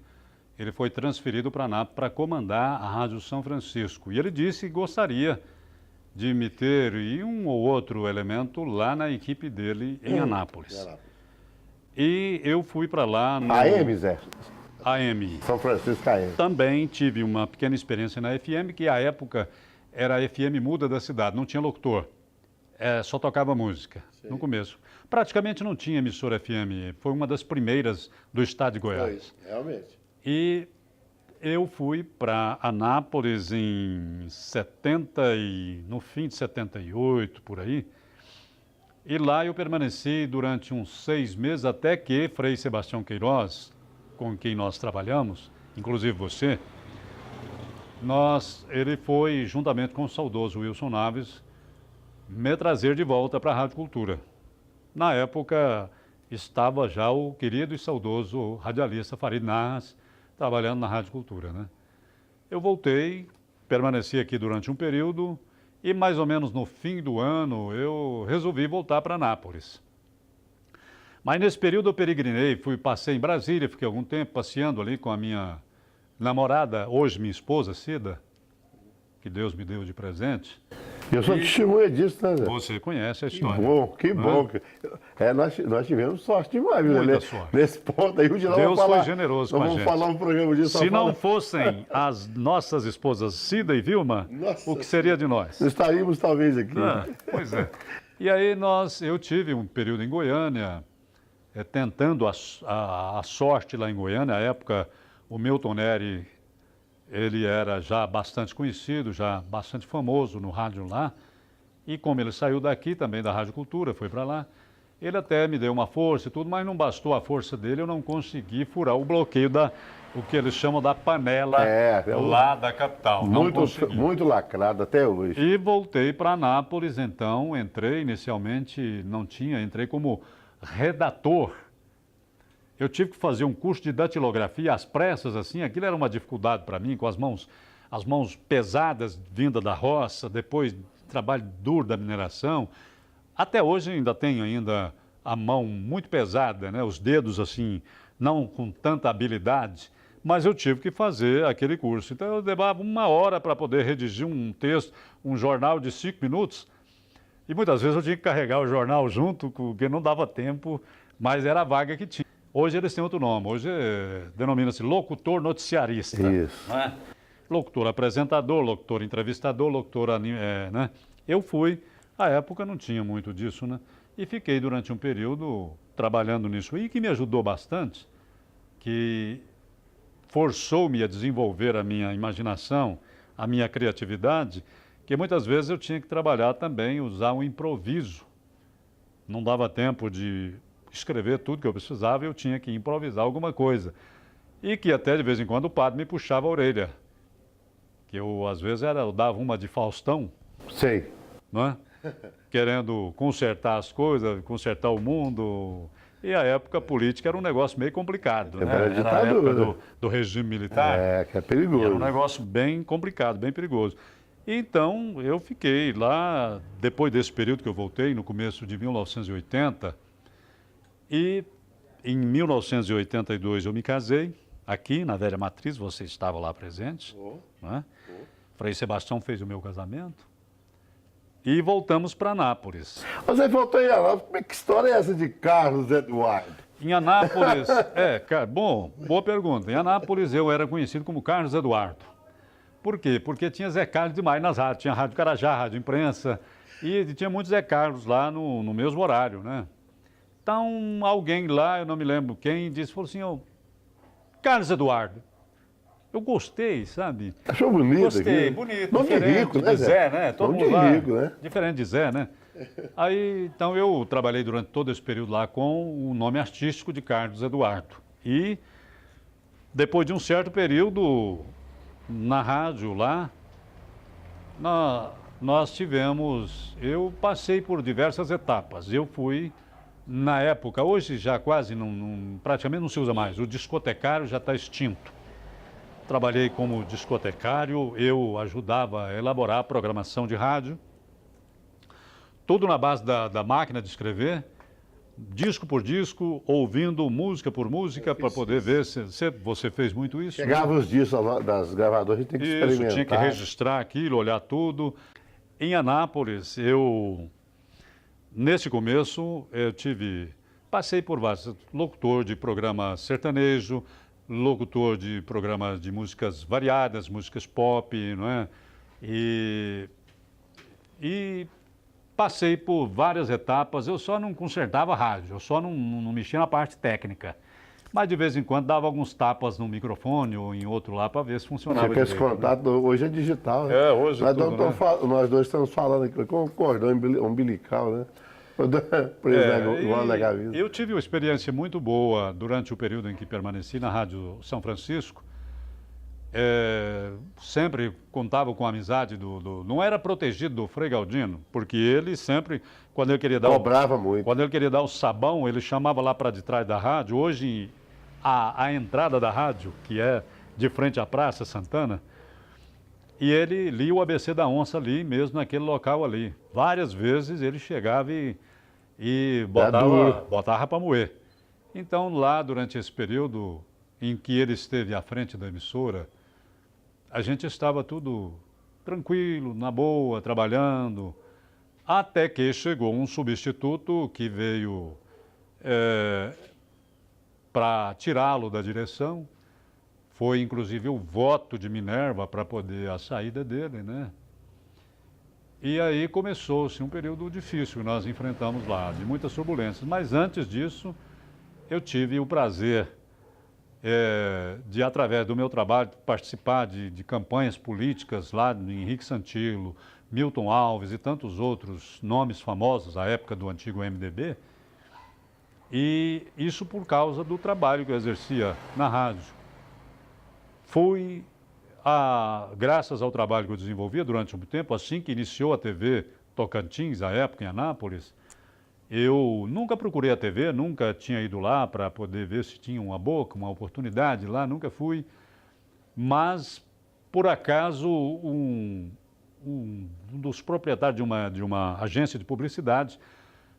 ele foi transferido para Anápolis para comandar a Rádio São Francisco. E ele disse que gostaria de me ter e um ou outro elemento lá na equipe dele em Anápolis. E eu fui para lá no... AM, Zé? AM. São Francisco AM. Também tive uma pequena experiência na FM, que à época era a FM muda da cidade, não tinha locutor. Só tocava música, no começo. Praticamente não tinha emissora FM, foi uma das primeiras do estado de Goiás. Foi, realmente. E eu fui para Anápolis no fim de 78, por aí. E lá eu permaneci durante uns 6 meses, até que Frei Sebastião Queiroz, com quem nós trabalhamos, inclusive você, ele foi, juntamente com o saudoso Wilson Naves, me trazer de volta para a Rádio Cultura. Na época, estava já o querido e saudoso radialista Farid Narras, trabalhando na Rádio Cultura, né? Eu voltei, permaneci aqui durante um período e mais ou menos no fim do ano eu resolvi voltar para Anápolis. Mas nesse período eu peregrinei, passei em Brasília, fiquei algum tempo passeando ali com a minha namorada, hoje minha esposa, Cida, que Deus me deu de presente. Eu sou testemunha disso, né, Zé? Você conhece a história. Que bom. Nós tivemos sorte demais, Muita né? sorte. Nesse ponto aí, Deus foi generoso com a gente. Vamos falar um programa disso. Se não fossem as nossas esposas Cida e Vilma, o que seria de nós? Não estaríamos talvez aqui. Pois é. E aí eu tive um período em Goiânia, tentando a sorte lá em Goiânia. À época, o Milton Neri, ele era já bastante conhecido, já bastante famoso no rádio lá. E como ele saiu daqui também, da Rádio Cultura, foi para lá, ele até me deu uma força e tudo, mas não bastou a força dele, eu não consegui furar o bloqueio o que eles chamam da panela lá da capital. Muito lacrado até hoje. E voltei para Anápolis, então, entrei inicialmente, entrei como redator. Eu tive que fazer um curso de datilografia às pressas, assim, aquilo era uma dificuldade para mim, com as mãos pesadas vinda da roça, depois trabalho duro da mineração. Até hoje ainda tenho a mão muito pesada, né? Os dedos assim, não com tanta habilidade, mas eu tive que fazer aquele curso. Então eu levava 1 hora para poder redigir um texto, um jornal de 5 minutos, e muitas vezes eu tinha que carregar o jornal junto, porque não dava tempo, mas era a vaga que tinha. Hoje eles têm outro nome, hoje denomina-se locutor noticiarista. Isso. Né? Locutor apresentador, locutor entrevistador, locutor... né? Eu fui, à época não tinha muito disso, né? E fiquei durante um período trabalhando nisso aí, que me ajudou bastante, que forçou-me a desenvolver a minha imaginação, a minha criatividade, que muitas vezes eu tinha que trabalhar também, usar um improviso. Não dava tempo de escrever tudo que eu precisava, eu tinha que improvisar alguma coisa. E que até de vez em quando o padre me puxava a orelha. Que eu, às vezes, eu dava uma de Faustão. Sei. Não é? Querendo consertar as coisas, consertar o mundo. E a época política era um negócio meio complicado. Né? Era a época do regime militar. Que é perigoso. Era um negócio bem complicado, bem perigoso. Então, eu fiquei lá, depois desse período que eu voltei, no começo de 1980, e em 1982 eu me casei, aqui na Velha Matriz, você estava lá presente, né? Frei Sebastião fez o meu casamento, e voltamos para Anápolis. Você voltou em Anápolis, que história é essa de Carlos Eduardo? Em Anápolis, boa pergunta, em Anápolis eu era conhecido como Carlos Eduardo. Por quê? Porque tinha Zé Carlos demais nas rádios, tinha Rádio Carajá, Rádio Imprensa, e tinha muitos Zé Carlos lá no mesmo horário, né? Então, alguém lá, eu não me lembro quem, falou assim, Carlos Eduardo. Eu gostei, sabe? Achou bonito? Gostei, aqui? bonito, nome diferente rico, de Zé, né? Todo mundo lá, rico, né? diferente de Zé, né? Aí, então, eu trabalhei durante todo esse período lá com o nome artístico de Carlos Eduardo. E, depois de um certo período, na rádio lá, eu passei por diversas etapas. Eu fui, na época, hoje já quase praticamente não se usa mais, o discotecário já está extinto. Trabalhei como discotecário, eu ajudava a elaborar a programação de rádio, tudo na base da máquina de escrever, disco por disco, ouvindo música por música para poder ver se você fez muito isso. Chegava os discos das gravadoras, a gente tem que experimentar. Tinha que registrar aquilo, olhar tudo. Em Anápolis, nesse começo, passei por vários, locutor de programa sertanejo, locutor de programas de músicas variadas, músicas pop, não é? E passei por várias etapas, eu só não consertava rádio, eu só não mexia na parte técnica. Mas de vez em quando dava alguns tapas no microfone ou em outro lá para ver se funcionava direito. Esse contato hoje é digital, né? Hoje nós, nós dois estamos falando aqui com o cordão umbilical, né? Eu tive uma experiência muito boa durante o período em que permaneci na Rádio São Francisco. Sempre contava com a amizade não era protegido do Frei Galdino, porque ele sempre, quando ele queria dar cobrava muito. Quando ele queria dar o sabão, ele chamava lá para de trás da rádio. Hoje, a entrada da rádio, que é de frente à Praça Santana, e ele lia o ABC da Onça ali, mesmo naquele local ali. Várias vezes ele chegava e botava para moer. Então, lá, durante esse período em que ele esteve à frente da emissora, a gente estava tudo tranquilo, na boa, trabalhando, até que chegou um substituto que veio para tirá-lo da direção. Foi, inclusive, o voto de Minerva para poder a saída dele, né? E aí começou-se um período difícil, nós enfrentamos lá, de muitas turbulências. Mas antes disso, eu tive o prazer de, através do meu trabalho, participar de campanhas políticas lá no Henrique Santilo, Milton Alves e tantos outros nomes famosos à época do antigo MDB. E isso por causa do trabalho que eu exercia na rádio. Graças ao trabalho que eu desenvolvia durante um tempo, assim que iniciou a TV Tocantins, à época em Anápolis, eu nunca procurei a TV, nunca tinha ido lá para poder ver se tinha uma boca, uma oportunidade lá, nunca fui. Mas, por acaso, um dos proprietários de uma agência de publicidade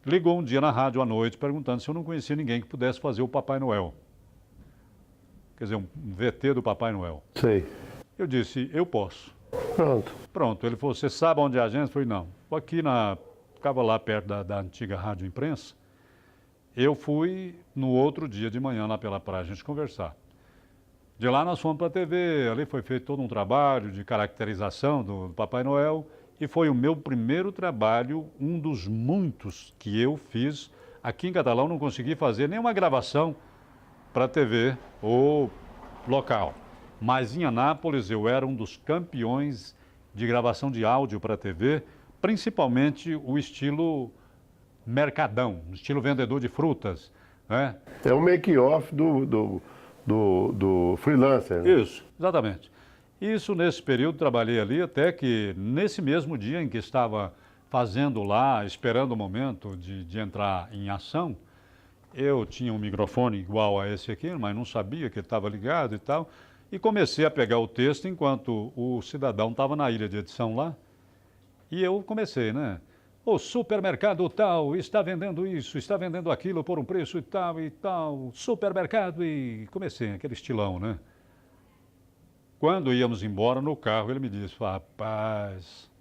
ligou um dia na rádio à noite perguntando se eu não conhecia ninguém que pudesse fazer o Papai Noel. Quer dizer, um VT do Papai Noel. Sei. Eu disse, eu posso. Pronto. Ele falou, você sabe onde é a agência? Eu falei, não. Ficava lá perto da antiga Rádio Imprensa. Eu fui no outro dia de manhã lá pela praia, a gente conversar. De lá nós fomos para a TV, ali foi feito todo um trabalho de caracterização do Papai Noel. E foi o meu primeiro trabalho, um dos muitos que eu fiz. Aqui em Catalão não consegui fazer nenhuma gravação para a TV ou local. Mas em Anápolis eu era um dos campeões de gravação de áudio para a TV, principalmente o estilo mercadão, o estilo vendedor de frutas, né? É o make-off do freelancer, né? Isso, exatamente. Isso, nesse período, trabalhei ali até que, nesse mesmo dia em que estava fazendo lá, esperando o momento de entrar em ação, eu tinha um microfone igual a esse aqui, mas não sabia que ele estava ligado e tal, e comecei a pegar o texto enquanto o cidadão estava na ilha de edição lá, e eu comecei, né? O supermercado tal está vendendo isso, está vendendo aquilo por um preço e tal, supermercado, e comecei aquele estilão, né? Quando íamos embora no carro, ele me disse, rapaz,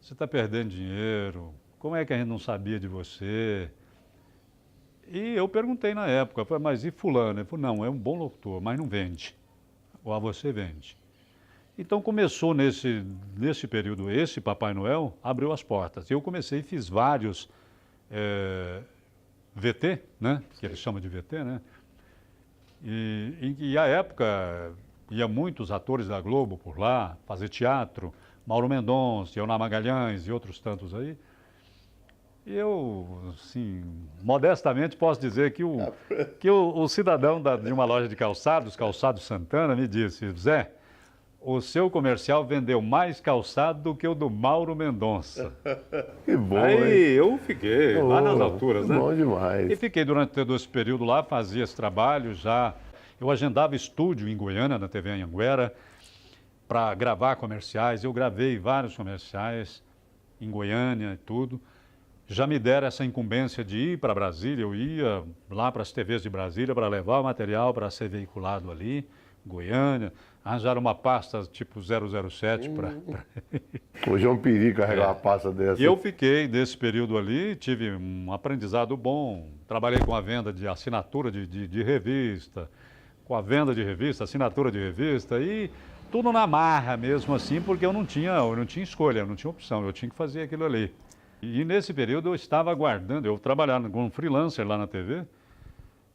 você está perdendo dinheiro, como é que a gente não sabia de você? E eu perguntei na época, mas e fulano? Ele falou, não, é um bom locutor, mas não vende. Ou a você vende. Então começou nesse período, esse Papai Noel abriu as portas. Eu comecei e fiz vários VT, né? Que eles chamam de VT, né? E à época ia muitos atores da Globo por lá, fazer teatro, Mauro Mendonça, Elnar Magalhães e outros tantos aí. E eu, assim, modestamente posso dizer que o cidadão de uma loja de calçados, Calçados Santana, me disse, Zé, o seu comercial vendeu mais calçado do que o do Mauro Mendonça. Que bom, Aí hein? eu fiquei lá nas alturas, né? Bom demais. E fiquei durante todo esse período lá, fazia esse trabalho já. Eu agendava estúdio em Goiânia, na TV Anhanguera, para gravar comerciais. Eu gravei vários comerciais em Goiânia e tudo. Já me deram essa incumbência de ir para Brasília. Eu ia lá para as TVs de Brasília para levar o material para ser veiculado ali, Goiânia. Arranjaram uma pasta tipo 007 para... Hoje é um perigo carregar uma pasta dessa. E eu fiquei nesse período ali, tive um aprendizado bom. Trabalhei com a venda de assinatura de revista, com a venda de revista, assinatura de revista e tudo na marra mesmo assim, porque eu não tinha escolha, eu não tinha opção, eu tinha que fazer aquilo ali. E nesse período eu estava aguardando, eu trabalhava como freelancer lá na TV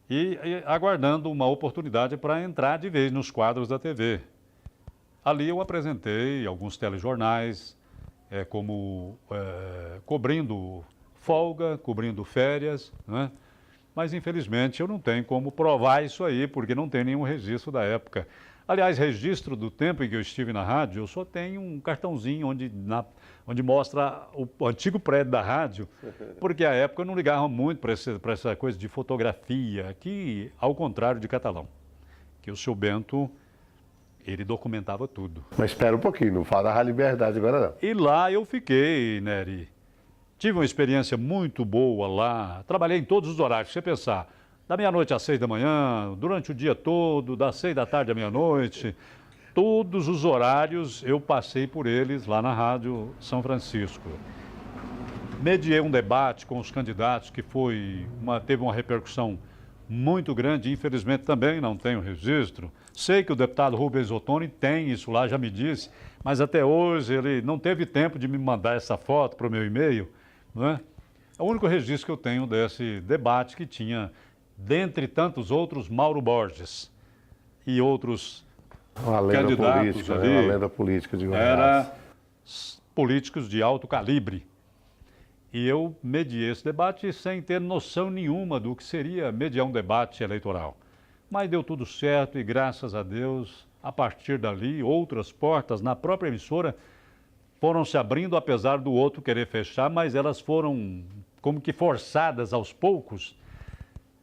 e aguardando uma oportunidade para entrar de vez nos quadros da TV. Ali eu apresentei alguns telejornais, cobrindo folga, cobrindo férias, né? Mas infelizmente eu não tenho como provar isso aí, porque não tem nenhum registro da época. Aliás, registro do tempo em que eu estive na rádio, eu só tenho um cartãozinho onde mostra o antigo prédio da rádio, porque à época eu não ligava muito para essa coisa de fotografia, que ao contrário de Catalão, que o seu Bento, ele documentava tudo. Mas espera um pouquinho, não fala da Liberdade agora não. E lá eu fiquei, Nery. Tive uma experiência muito boa lá, trabalhei em todos os horários, você pensar, da meia-noite às 6 da manhã, durante o dia todo, das 6 da tarde à meia-noite, todos os horários eu passei por eles lá na Rádio São Francisco. Mediei um debate com os candidatos que teve uma repercussão muito grande, infelizmente também não tenho registro. Sei que o deputado Rubens Ottoni tem isso lá, já me disse, mas até hoje ele não teve tempo de me mandar essa foto para o meu e-mail, não é? É o único registro que eu tenho desse debate que tinha, dentre tantos outros, Mauro Borges e outros candidatos ali. Uma lenda política de Goiás. Eram políticos de alto calibre. E eu mediei esse debate sem ter noção nenhuma do que seria mediar um debate eleitoral. Mas deu tudo certo e, graças a Deus, a partir dali, outras portas na própria emissora foram se abrindo, apesar do outro querer fechar, mas elas foram como que forçadas aos poucos.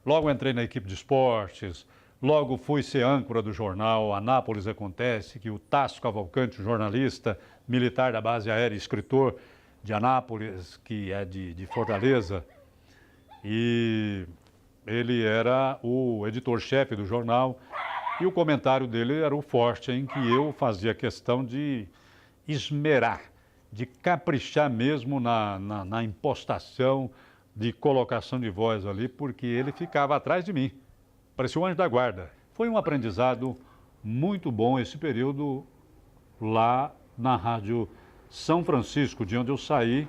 Logo entrei na equipe de esportes, logo fui ser âncora do jornal Anápolis Acontece, que o Tasso Cavalcante, jornalista militar da base aérea, escritor de Anápolis, que é de Fortaleza, e ele era o editor-chefe do jornal, e o comentário dele era o forte, em que eu fazia questão de esmerar, de caprichar mesmo na impostação, de colocação de voz ali, porque ele ficava atrás de mim. Parecia um anjo da guarda. Foi um aprendizado muito bom esse período lá na Rádio São Francisco, de onde eu saí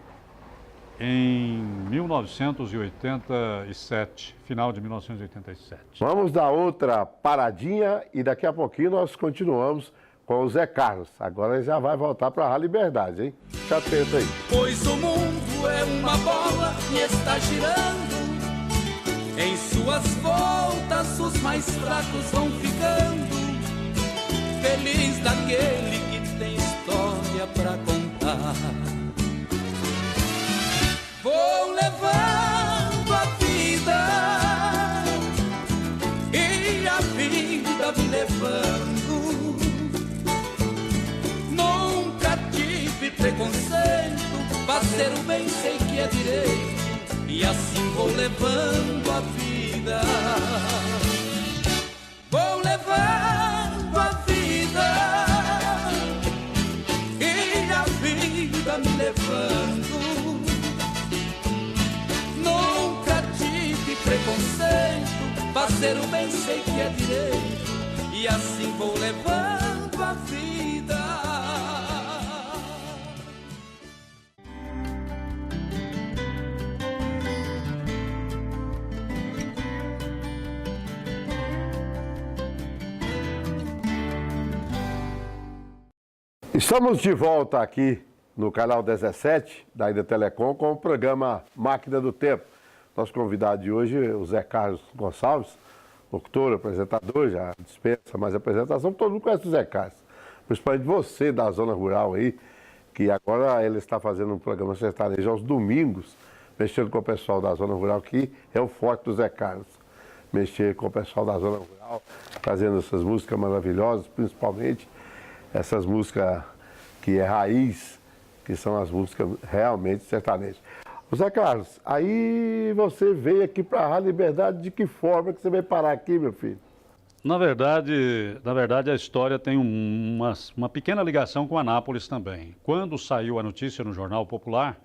em 1987, final de 1987. Vamos dar outra paradinha e daqui a pouquinho nós continuamos com o Zé Carlos. Agora ele já vai voltar para a Liberdade, hein? Fica atento aí. Pois o mundo é uma bola e está girando. Em suas voltas os mais fracos vão ficando. Feliz daquele que tem história pra contar. Vou levando a vida e a vida me levando. Nunca tive preconceito, fazer o bem sei que é direito. E assim vou levando a vida. Vou levando a vida e a vida me levando. Nunca tive preconceito, fazer o bem sei que é direito. E assim vou levando a vida. Estamos de volta aqui no canal 17 da Ida Telecom com o programa Máquina do Tempo. Nosso convidado de hoje é o Zé Carlos Gonçalves, locutor, apresentador, já dispensa mais apresentação, todo mundo conhece o Zé Carlos. principalmente você da zona rural aí, que agora ele está fazendo um programa sertanejo aos domingos, mexendo com o pessoal da zona rural, que é o forte do Zé Carlos. Mexer com o pessoal da zona rural, trazendo essas músicas maravilhosas, principalmente essas músicas que é raiz, que são as músicas realmente sertanejas. Zé Carlos, aí você veio aqui para a Rádio Liberdade, de que forma que você veio parar aqui, meu filho? Na verdade, a história tem uma pequena ligação com Anápolis também. Quando saiu a notícia no Jornal Popular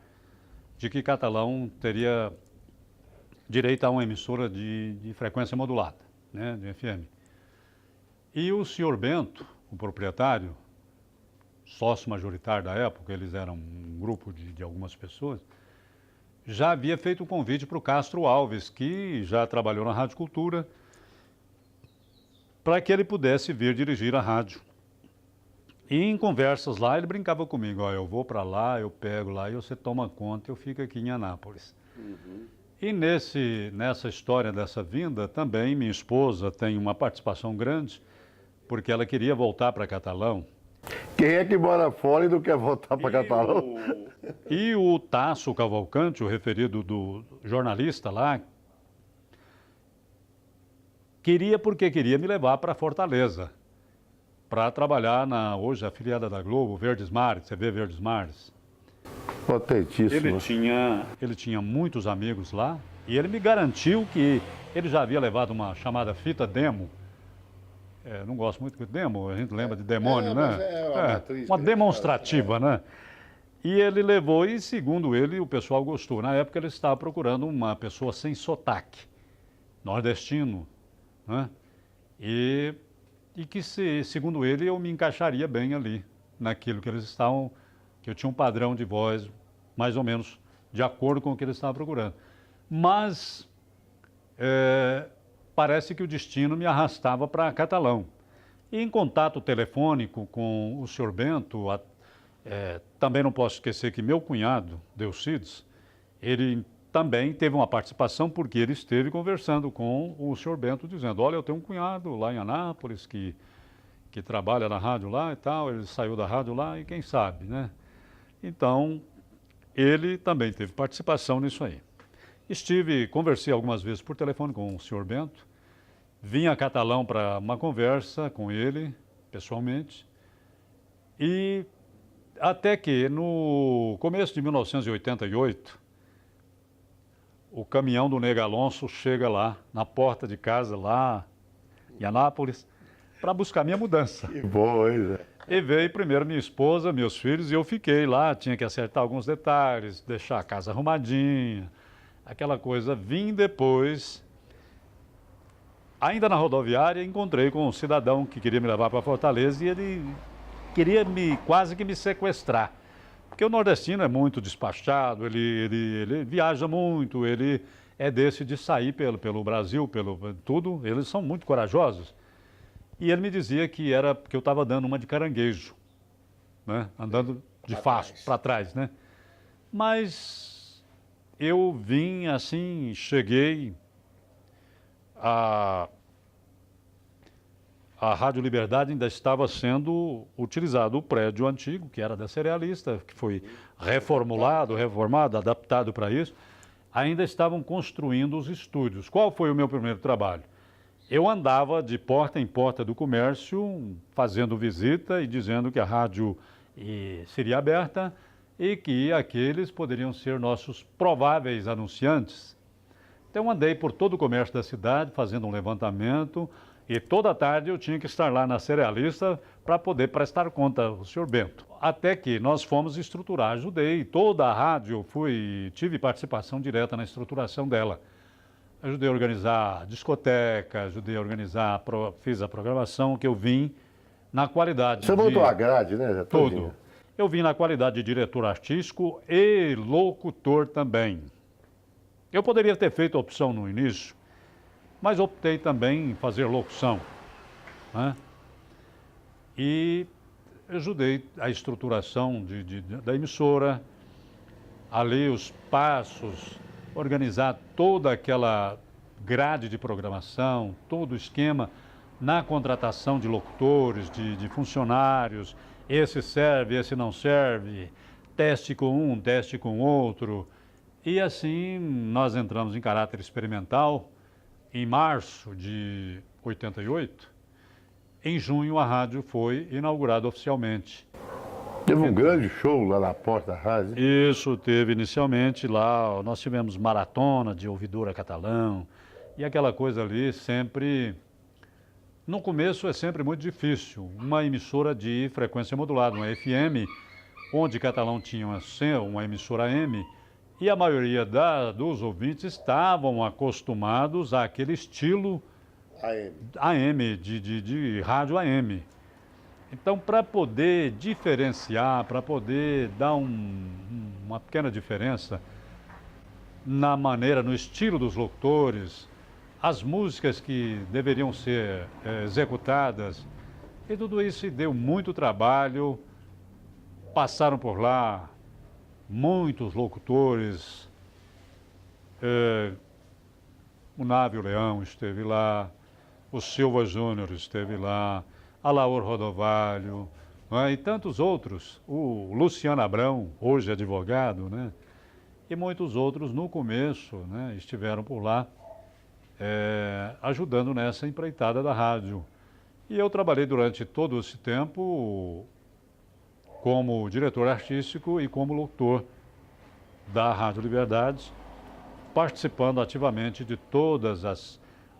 de que Catalão teria direito a uma emissora de frequência modulada, né, de FM. E o senhor Bento, o proprietário, sócio majoritário da época, eles eram um grupo de algumas pessoas, já havia feito um convite para o Castro Alves, que já trabalhou na Rádio Cultura, para que ele pudesse vir dirigir a rádio. E em conversas lá, ele brincava comigo, ó, eu vou para lá, eu pego lá e você toma conta, eu fico aqui em Anápolis. E nessa história dessa vinda, também minha esposa tem uma participação grande, porque ela queria voltar para Catalão. Quem é que mora fora e não quer voltar para Catalão? E o Tasso Cavalcante, o referido do jornalista lá, porque queria me levar para Fortaleza, para trabalhar na hoje afiliada da Globo, Verdes Mares, TV Verdes Mares. Potentíssimo. Ele tinha muitos amigos lá e ele me garantiu que ele já havia levado uma chamada fita demo. Não gosto muito de demo, a gente lembra de demônio, né? Uma demonstrativa, né? E ele levou e, segundo ele, o pessoal gostou. Na época ele estava procurando uma pessoa sem sotaque, nordestino, né? E que, segundo ele, eu me encaixaria bem ali, naquilo que eles estavam, que eu tinha um padrão de voz mais ou menos de acordo com o que eles estavam procurando. Mas parece que o destino me arrastava para Catalão. E em contato telefônico com o senhor Bento, também não posso esquecer que meu cunhado, Delcides, ele também teve uma participação porque ele esteve conversando com o senhor Bento, dizendo, olha, eu tenho um cunhado lá em Anápolis que trabalha na rádio lá e tal, ele saiu da rádio lá e quem sabe, né? Então, ele também teve participação nisso aí. Conversei algumas vezes por telefone com o senhor Bento, vim a Catalão para uma conversa com ele, pessoalmente, e até que no começo de 1988, o caminhão do Nega Alonso chega lá, na porta de casa, lá em Anápolis, para buscar minha mudança. Que bom, hein, Zé? E veio primeiro minha esposa, meus filhos, e eu fiquei lá, tinha que acertar alguns detalhes, deixar a casa arrumadinha, aquela coisa. Vim depois, ainda na rodoviária, encontrei com um cidadão que queria me levar para Fortaleza e ele queria quase que me sequestrar. Porque o nordestino é muito despachado, ele viaja muito, ele é desse de sair pelo Brasil, pelo tudo, eles são muito corajosos. E ele me dizia que era porque eu estava dando uma de caranguejo, né? Andando de fácil, para trás, né? Mas eu vim assim, cheguei a Rádio Liberdade ainda estava sendo utilizado o prédio antigo, que era da Cerealista, que foi reformado, adaptado para isso. Ainda estavam construindo os estúdios. Qual foi o meu primeiro trabalho? Eu andava de porta em porta do comércio, fazendo visita e dizendo que a rádio seria aberta e que aqueles poderiam ser nossos prováveis anunciantes. Então andei por todo o comércio da cidade, fazendo um levantamento, e toda tarde eu tinha que estar lá na Cerealista para poder prestar conta ao senhor Bento. Até que nós fomos estruturar, ajudei toda a rádio, tive participação direta na estruturação dela. Ajudei a organizar discoteca, fiz a programação que eu vim na qualidade Você montou a grade, né? Tudo. Eu vim na qualidade de diretor artístico e locutor também. Eu poderia ter feito a opção no início, mas optei também em fazer locução, né? E ajudei a estruturação da emissora, ali os passos, organizar toda aquela grade de programação, todo o esquema, na contratação de locutores, de funcionários, esse serve, esse não serve, teste com um, teste com outro. E assim nós entramos em caráter experimental em março de 88. Em junho a rádio foi inaugurada oficialmente. Teve um grande show lá na porta da rádio. Isso, teve inicialmente lá, nós tivemos maratona de ouvidora catalão e aquela coisa ali sempre... No começo é sempre muito difícil, uma emissora de frequência modulada, uma FM, onde Catalão tinha uma emissora AM, e a maioria dos ouvintes estavam acostumados àquele estilo AM, de rádio AM. Então, para poder diferenciar, para poder dar uma pequena diferença na maneira, no estilo dos locutores, as músicas que deveriam ser executadas, e tudo isso deu muito trabalho. Passaram por lá muitos locutores, o Návio Leão esteve lá, o Silva Júnior esteve lá, a Laor Rodovalho, né, e tantos outros, o Luciano Abrão, hoje advogado, né, e muitos outros no começo, né, estiveram por lá, ajudando nessa empreitada da rádio. E eu trabalhei durante todo esse tempo como diretor artístico e como locutor da Rádio Liberdade, participando ativamente de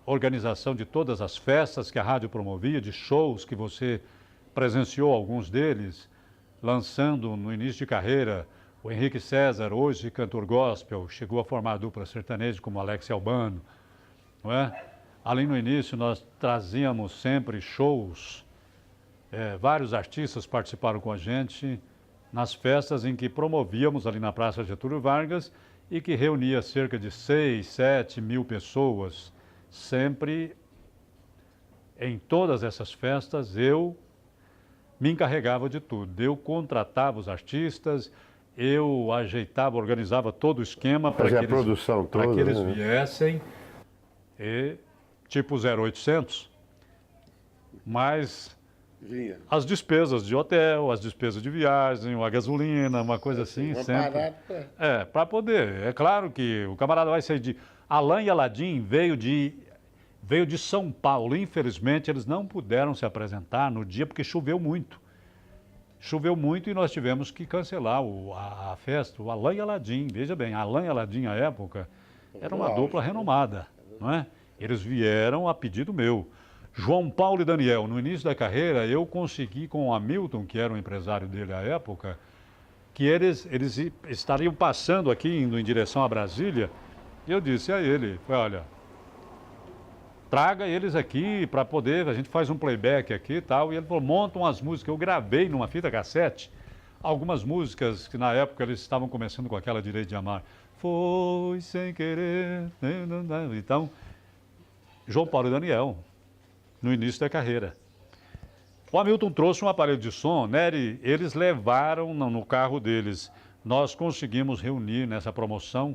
organização de todas as festas que a rádio promovia, de shows que você presenciou alguns deles, lançando no início de carreira o Henrique César, hoje cantor gospel, chegou a formar a dupla sertaneja como Alex Albano, não é? Ali no início nós trazíamos sempre shows, vários artistas participaram com a gente nas festas em que promovíamos ali na Praça Getúlio Vargas e que reunia cerca de 6, 7 mil pessoas. Sempre, em todas essas festas, eu me encarregava de tudo. Eu contratava os artistas, eu ajeitava, organizava todo o esquema para que eles viessem, tipo 0800, mas as despesas de hotel, as despesas de viagem, a gasolina, uma coisa assim, sempre. Para poder. É claro que o camarada vai sair de... Alain e Aladim veio de São Paulo. Infelizmente, eles não puderam se apresentar no dia porque choveu muito. Choveu muito e nós tivemos que cancelar a festa. O Alain e Aladim, veja bem, Alain e Aladim, à época, era uma dupla renomada, não é? Eles vieram a pedido meu. João Paulo e Daniel, no início da carreira, eu consegui com o Hamilton, que era o empresário dele à época, que eles estariam passando aqui, indo em direção a Brasília. E eu disse a ele, olha, traga eles aqui para poder, a gente faz um playback aqui e tal. E ele falou, montam as músicas. Eu gravei numa fita cassete algumas músicas que na época eles estavam começando com aquela Direito de Amar. Foi sem querer. Então, João Paulo e Daniel, no início da carreira. O Hamilton trouxe um aparelho de som, Nery, eles levaram no carro deles. Nós conseguimos reunir nessa promoção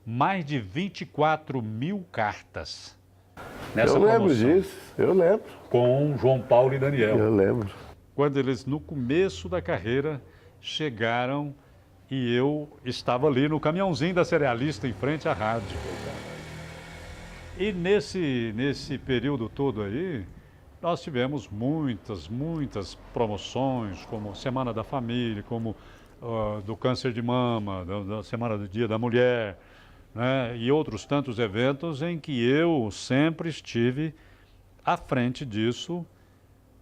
mais de 24 mil cartas. Nessa eu lembro promoção, disso, eu lembro. Com João Paulo e Daniel. Eu lembro. Quando eles, no começo da carreira, chegaram e eu estava ali no caminhãozinho da cerealista em frente à rádio. E nesse período todo aí, nós tivemos muitas promoções, como Semana da Família, como do câncer de mama, da Semana do Dia da Mulher, né, e outros tantos eventos em que eu sempre estive à frente disso.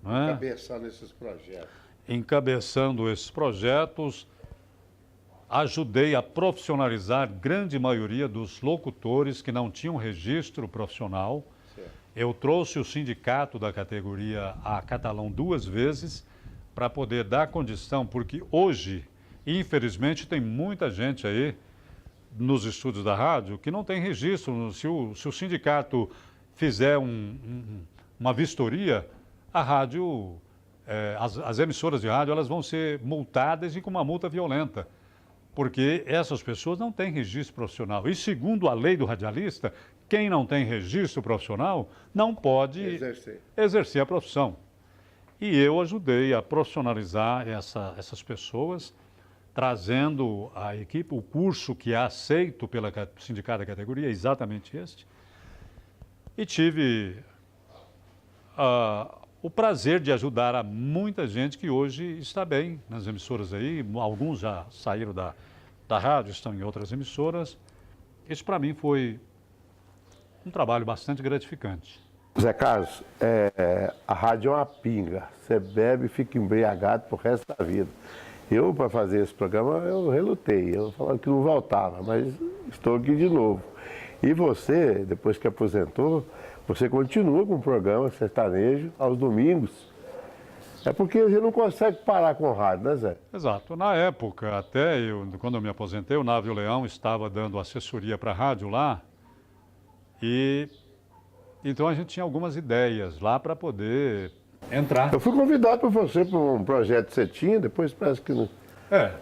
Né, encabeçando esses projetos. Encabeçando esses projetos, ajudei a profissionalizar grande maioria dos locutores que não tinham registro profissional. Certo. Eu trouxe o sindicato da categoria a Catalão 2 vezes para poder dar condição, porque hoje, infelizmente, tem muita gente aí nos estúdios da rádio que não tem registro. Se o sindicato fizer uma vistoria, a rádio, as emissoras de rádio, elas vão ser multadas e com uma multa violenta. porque essas pessoas não têm registro profissional. E segundo a lei do radialista, quem não tem registro profissional não pode exercer a profissão. E eu ajudei a profissionalizar essas pessoas, trazendo à equipe o curso que é aceito pela sindicato da categoria, exatamente este. E tive o prazer de ajudar a muita gente que hoje está bem nas emissoras aí. Alguns já saíram da rádio, estão em outras emissoras. Isso para mim foi um trabalho bastante gratificante. Zé Carlos, a rádio é uma pinga. Você bebe e fica embriagado pro resto da vida. Eu, para fazer esse programa, eu relutei. Eu falava que não voltava, mas estou aqui de novo. E você, depois que aposentou, você continua com o programa sertanejo aos domingos. É porque a gente não consegue parar com o rádio, né, Zé? Exato. Na época, até quando eu me aposentei, o Návio Leão estava dando assessoria para a rádio lá. E então a gente tinha algumas ideias lá para poder entrar. Eu fui convidado por você para um projeto que você tinha, depois parece que não. Mas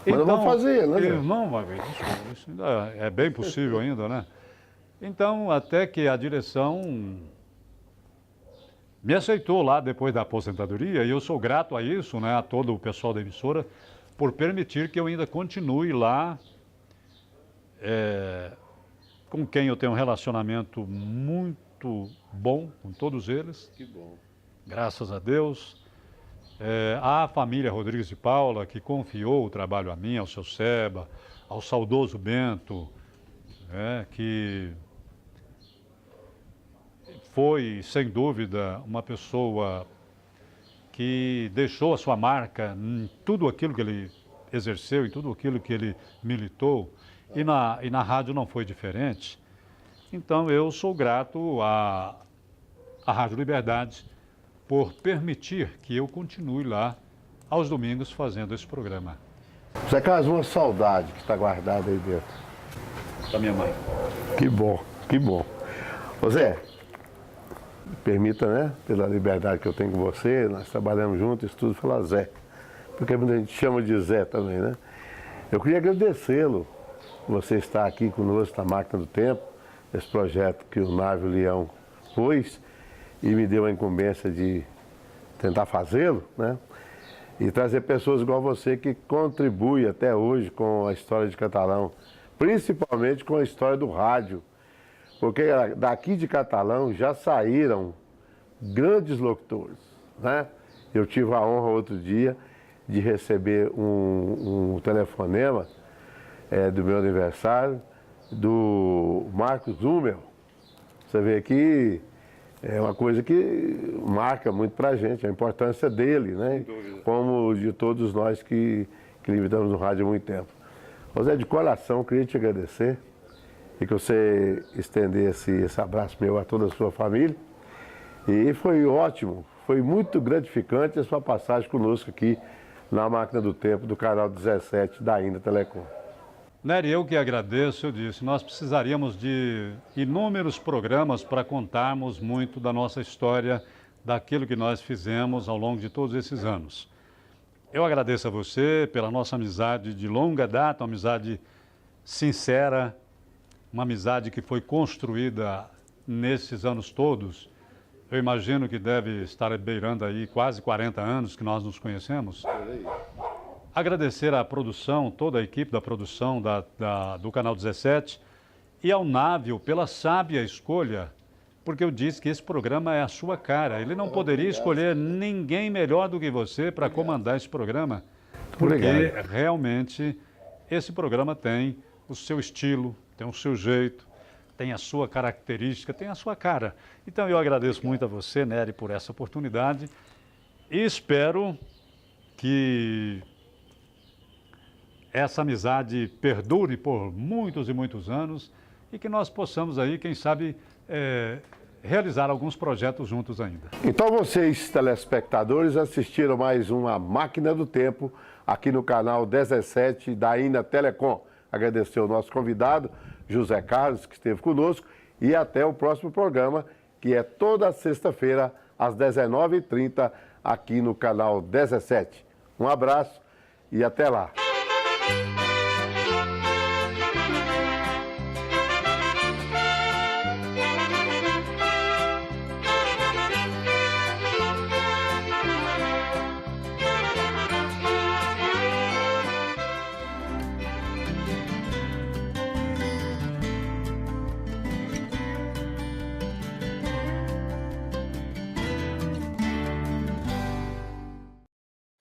então, vamos fazer, né, Zé? Não, isso ainda é bem possível ainda, né? Então, até que a direção me aceitou lá depois da aposentadoria, e eu sou grato a isso, né, a todo o pessoal da emissora, por permitir que eu ainda continue lá, com quem eu tenho um relacionamento muito bom, com todos eles. Que bom. Graças a Deus. A família Rodrigues de Paula, que confiou o trabalho a mim, ao seu Seba, ao saudoso Bento, que foi, sem dúvida, uma pessoa que deixou a sua marca em tudo aquilo que ele exerceu, em tudo aquilo que ele militou, e na rádio não foi diferente. Então eu sou grato à Rádio Liberdade por permitir que eu continue lá aos domingos fazendo esse programa. Zé Carlos, uma saudade que está guardada aí dentro. Da minha mãe. Que bom, que bom. Ô Zé, permita, né, pela liberdade que eu tenho com você, nós trabalhamos juntos, isso tudo, falar Zé, porque muita gente chama de Zé também, né? Eu queria agradecê-lo, você estar aqui conosco na Máquina do Tempo, esse projeto que o Návio Leão pôs e me deu a incumbência de tentar fazê-lo, né? E trazer pessoas igual você que contribuem até hoje com a história de Catalão, principalmente com a história do rádio. Porque daqui de Catalão já saíram grandes locutores, né? Eu tive a honra outro dia de receber um telefonema do meu aniversário, do Marcos Hummel. Você vê que é uma coisa que marca muito pra gente, a importância dele, né? Como de todos nós que limitamos no rádio há muito tempo. José, de coração, eu queria te agradecer e que você estendesse esse abraço meu a toda a sua família. E foi ótimo, foi muito gratificante a sua passagem conosco aqui na Máquina do Tempo do canal 17 da Ainda Telecom. Nery, eu que agradeço, eu disse, nós precisaríamos de inúmeros programas para contarmos muito da nossa história, daquilo que nós fizemos ao longo de todos esses anos. Eu agradeço a você pela nossa amizade de longa data, uma amizade sincera, uma amizade que foi construída nesses anos todos. Eu imagino que deve estar beirando aí quase 40 anos que nós nos conhecemos. Agradecer à produção, toda a equipe da produção do Canal 17 e ao Návio pela sábia escolha, porque eu disse que esse programa é a sua cara. Ele não poderia escolher ninguém melhor do que você para comandar esse programa, porque realmente esse programa tem o seu estilo, tem o seu jeito, tem a sua característica, tem a sua cara. Então eu agradeço muito a você, Nery, por essa oportunidade e espero que essa amizade perdure por muitos e muitos anos e que nós possamos aí, quem sabe, realizar alguns projetos juntos ainda. Então vocês, telespectadores, assistiram mais uma Máquina do Tempo aqui no canal 17 da Ainda Telecom. Agradecer ao nosso convidado, José Carlos, que esteve conosco, e até o próximo programa, que é toda sexta-feira, às 19h30, aqui no canal 17. Um abraço e até lá.